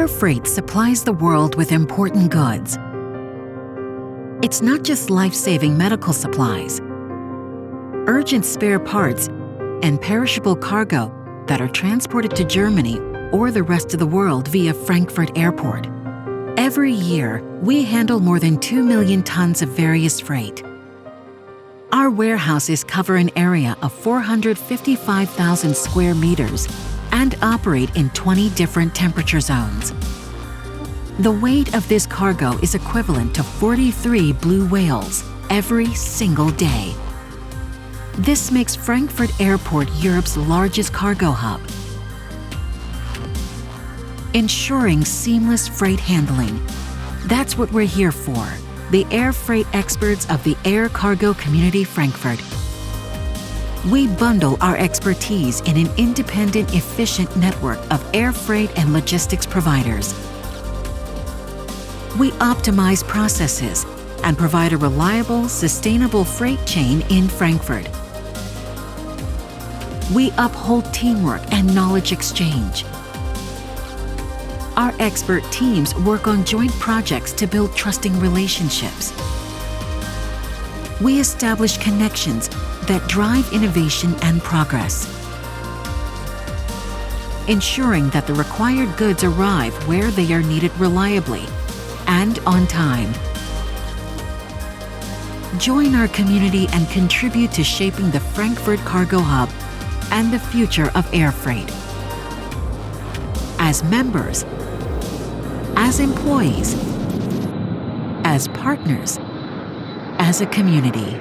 Air freight supplies the world with important goods. It's not just life-saving medical supplies, urgent spare parts, and perishable cargo that are transported to Germany or the rest of the world via Frankfurt Airport. Every year, we handle more than 2 million tons of various freight. Our warehouses cover an area of 455,000 square meters and operate in 20 different temperature zones. The weight of this cargo is equivalent to 43 blue whales every single day. This makes Frankfurt Airport Europe's largest cargo hub, ensuring seamless freight handling. That's what we're here for, the air freight experts of the Air Cargo Community Frankfurt. We bundle our expertise in an independent, efficient network of air freight and logistics providers. We optimize processes and provide a reliable, sustainable freight chain in Frankfurt. We uphold teamwork and knowledge exchange. Our expert teams work on joint projects to build trusting relationships. We establish connections that drive innovation and progress, ensuring that the required goods arrive where they are needed reliably and on time. Join our community and contribute to shaping the Frankfurt Cargo Hub and the future of air freight. As members, as employees, as partners, as a community.